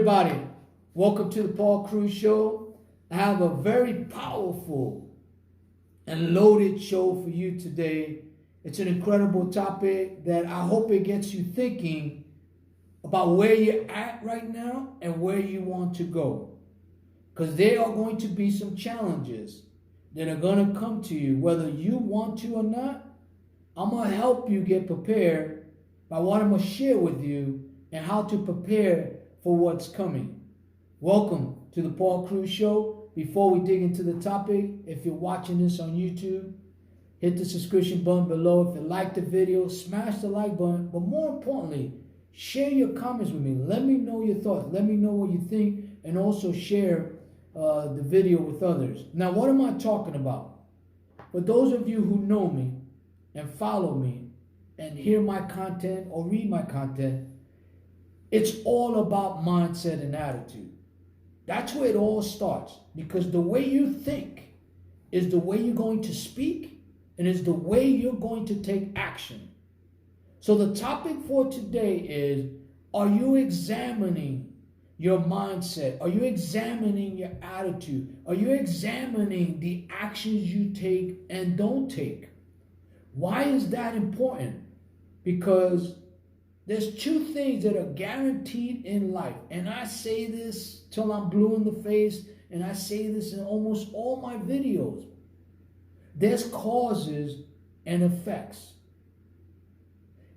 everybody? Welcome to the Paul Cruz Show. I have a very powerful and loaded show for you today. It's an incredible topic that I hope it gets you thinking about where you're at right now and where you want to go. Because there are going to be some challenges that are going to come to you, whether you want to or not. I'm going to help you get prepared by what I'm going to share with you and how to prepare for what's coming. Welcome to the Paul Cruz Show. Before we dig into the topic, if you're watching this on YouTube, hit the subscription button below. If you like the video, smash the like button. But more importantly, share your comments with me. Let me know your thoughts. Let me know what you think, and also share the video with others. Now, what am I talking about? For those of you who know me and follow me and hear my content or read my content, it's all about mindset and attitude. That's where it all starts, because the way you think is the way you're going to speak and is the way you're going to take action. So the topic for today is, are you examining your mindset? Are you examining your attitude? Are you examining the actions you take and don't take? Why is that important? Because there's two things that are guaranteed in life. And I say this till I'm blue in the face, and I say this in almost all my videos. There's causes and effects.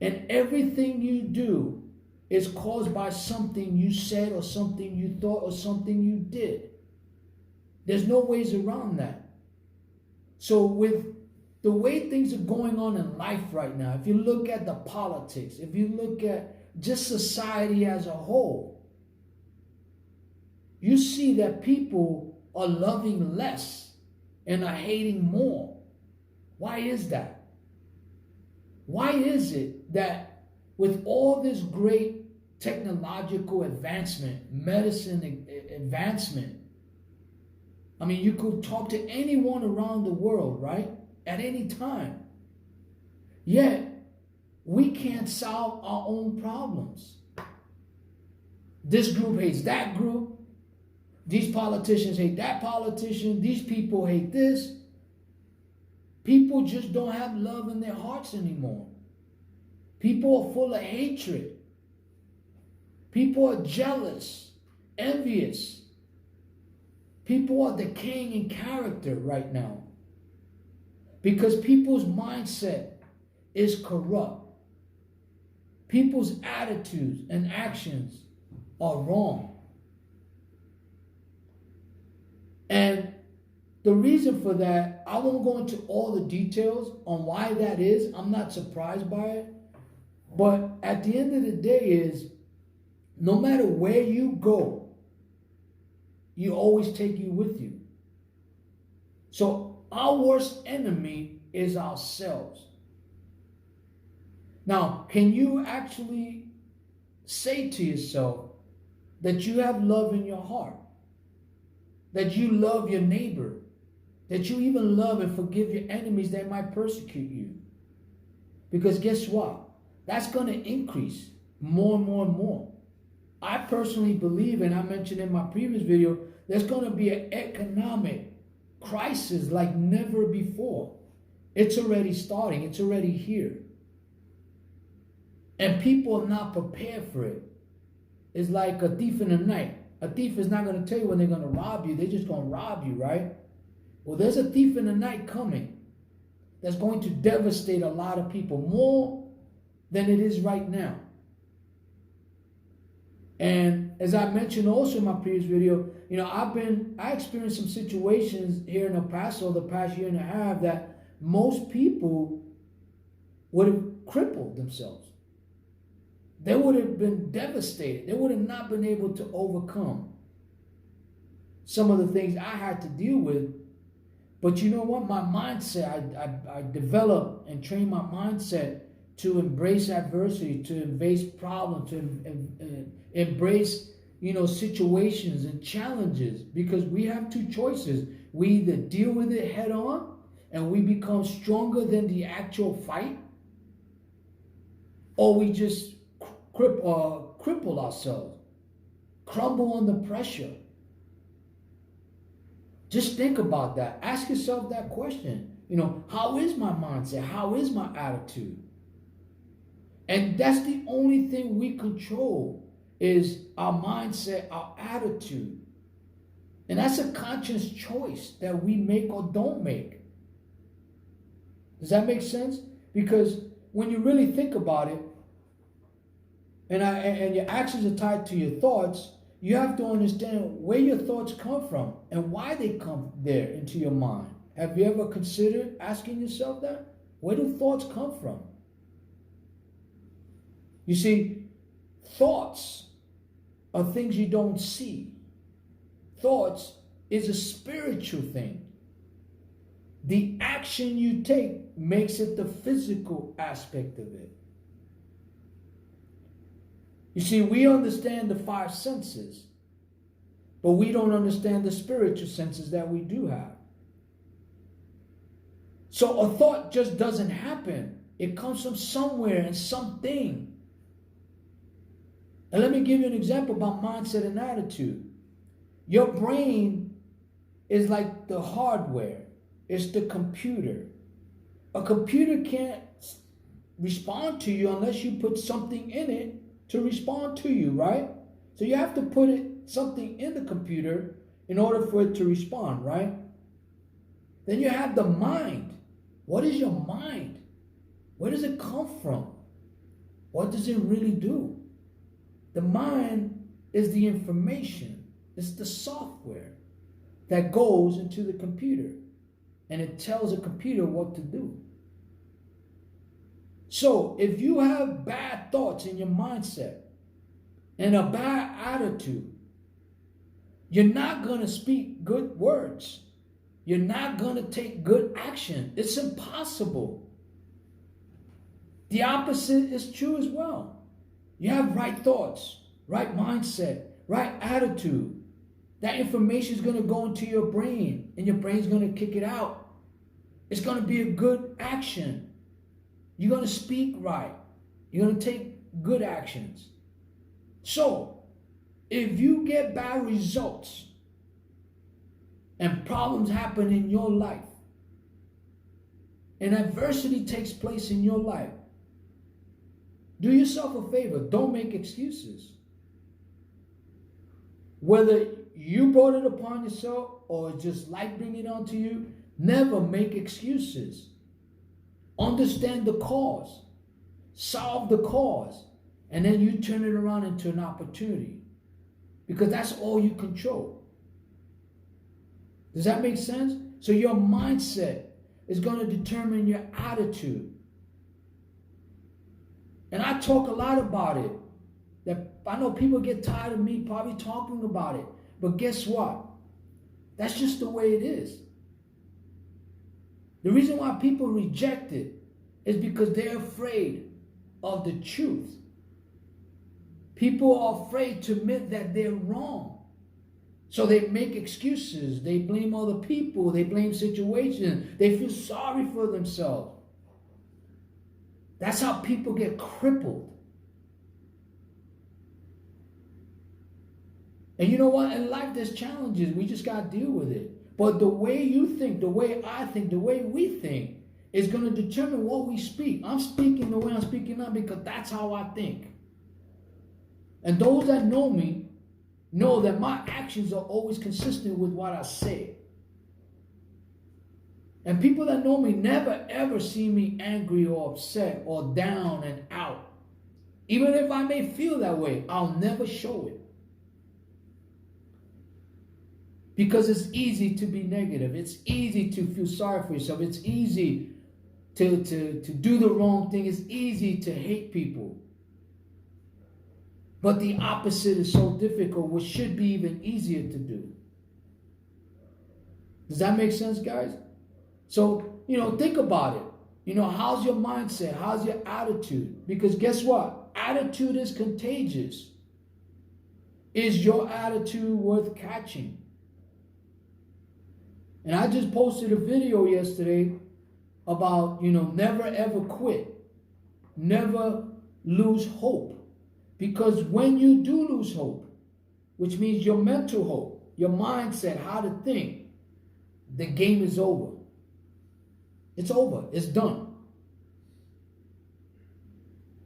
And everything you do is caused by something you said or something you thought or something you did. There's no ways around that. So with the way things are going on in life right now, if you look at the politics, if you look at just society as a whole, you see that people are loving less and are hating more. Why is that? Why is it that with all this great technological advancement, medicine advancement, I mean, you could talk to anyone around the world, right? At any time. Yet, we can't solve our own problems. This group hates that group. These politicians hate that politician. These people hate this. People just don't have love in their hearts anymore. People are full of hatred. People are jealous, envious. People are decaying in character right now, because people's mindset is corrupt. People's attitudes and actions are wrong. And the reason for that, I won't go into all the details on why that is. I'm not surprised by it. But at the end of the day is, no matter where you go, you always take you with you. So our worst enemy is ourselves. Now, can you actually say to yourself that you have love in your heart? That you love your neighbor? That you even love and forgive your enemies that might persecute you? Because guess what? That's going to increase more and more and more. I personally believe, and I mentioned in my previous video, there's going to be an economic crisis like never before. It's already starting. It's already here. And people are not prepared for it. It's like a thief in the night. A thief is not going to tell you when they're going to rob you. They're just going to rob you, right? Well, there's a thief in the night coming that's going to devastate a lot of people, more than it is right now. And as I mentioned also in my previous video, I experienced some situations here in El Paso the past year and a half that most people would have crippled themselves. They would have been devastated. They would have not been able to overcome some of the things I had to deal with. But you know what? My mindset, I developed and trained my mindset to embrace adversity, to embrace problems, to embrace, situations and challenges, because we have two choices. We either deal with it head on and we become stronger than the actual fight, or we just cripple ourselves, crumble under pressure. Just think about that. Ask yourself that question. How is my mindset? How is my attitude? And that's the only thing we control is our mindset, our attitude. And that's a conscious choice that we make or don't make. Does that make sense? Because when you really think about it, and your actions are tied to your thoughts, you have to understand where your thoughts come from and why they come there into your mind. Have you ever considered asking yourself that? Where do thoughts come from? You see, thoughts are things you don't see. Thoughts is a spiritual thing. The action you take makes it the physical aspect of it. You see, we understand the five senses, but we don't understand the spiritual senses that we do have. So a thought just doesn't happen. It comes from somewhere and something. And let me give you an example about mindset and attitude. Your brain is like the hardware. It's the computer. A computer can't respond to you unless you put something in it to respond to you, right? So you have to put something in the computer in order for it to respond, right? Then you have the mind. What is your mind? Where does it come from? What does it really do? The mind is the information. It's the software that goes into the computer, and it tells the computer what to do. So if you have bad thoughts in your mindset and a bad attitude, you're not going to speak good words. You're not going to take good action. It's impossible. The opposite is true as well. You have right thoughts, right mindset, right attitude. That information is going to go into your brain, and your brain's going to kick it out. It's going to be a good action. You're going to speak right. You're going to take good actions. So, if you get bad results and problems happen in your life, and adversity takes place in your life, do yourself a favor. Don't make excuses. Whether you brought it upon yourself or just life bringing it onto you, never make excuses. Understand the cause. Solve the cause. And then you turn it around into an opportunity. Because that's all you control. Does that make sense? So your mindset is going to determine your attitude. And I talk a lot about it. That I know people get tired of me probably talking about it. But guess what? That's just the way it is. The reason why people reject it is because they're afraid of the truth. People are afraid to admit that they're wrong. So they make excuses. They blame other people. They blame situations. They feel sorry for themselves. That's how people get crippled. And you know what? In life, there's challenges. We just got to deal with it. But the way you think, the way I think, the way we think is going to determine what we speak. I'm speaking the way I'm speaking now because that's how I think. And those that know me know that my actions are always consistent with what I say. And people that know me never ever see me angry or upset or down and out. Even if I may feel that way, I'll never show it. Because it's easy to be negative. It's easy to feel sorry for yourself. It's easy to do the wrong thing. It's easy to hate people. But the opposite is so difficult, which should be even easier to do. Does that make sense, guys? So, think about it. How's your mindset? How's your attitude? Because guess what? Attitude is contagious. Is your attitude worth catching? And I just posted a video yesterday about, never ever quit. Never lose hope. Because when you do lose hope, which means your mental health, your mindset, how to think, the game is over. It's over. It's done.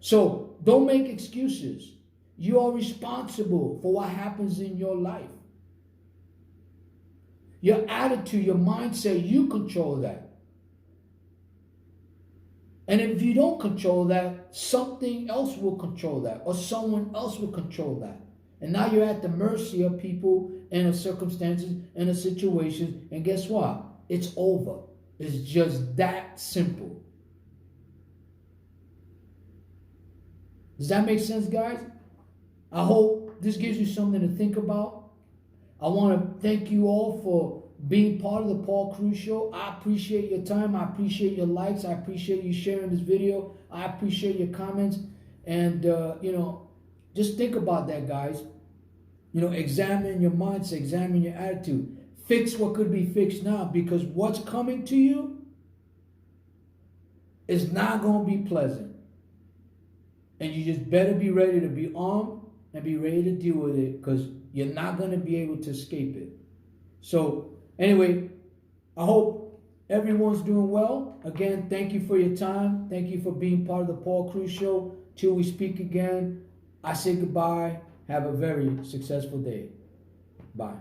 So don't make excuses. You are responsible for what happens in your life. Your attitude, your mindset, you control that. And if you don't control that, something else will control that, or someone else will control that. And now you're at the mercy of people and of circumstances and of situations. And guess what? It's over. It's just that simple. Does that make sense, guys? I hope this gives you something to think about. I want to thank you all for being part of the Paul Cruz Show. I appreciate your time. I appreciate your likes. I appreciate you sharing this video. I appreciate your comments. And, just think about that, guys. Examine your mindset, examine your attitude. Fix what could be fixed now, because what's coming to you is not going to be pleasant. And you just better be ready to be armed and be ready to deal with it, because you're not going to be able to escape it. So, anyway, I hope everyone's doing well. Again, thank you for your time. Thank you for being part of the Paul Cruz Show. Till we speak again, I say goodbye. Have a very successful day. Bye.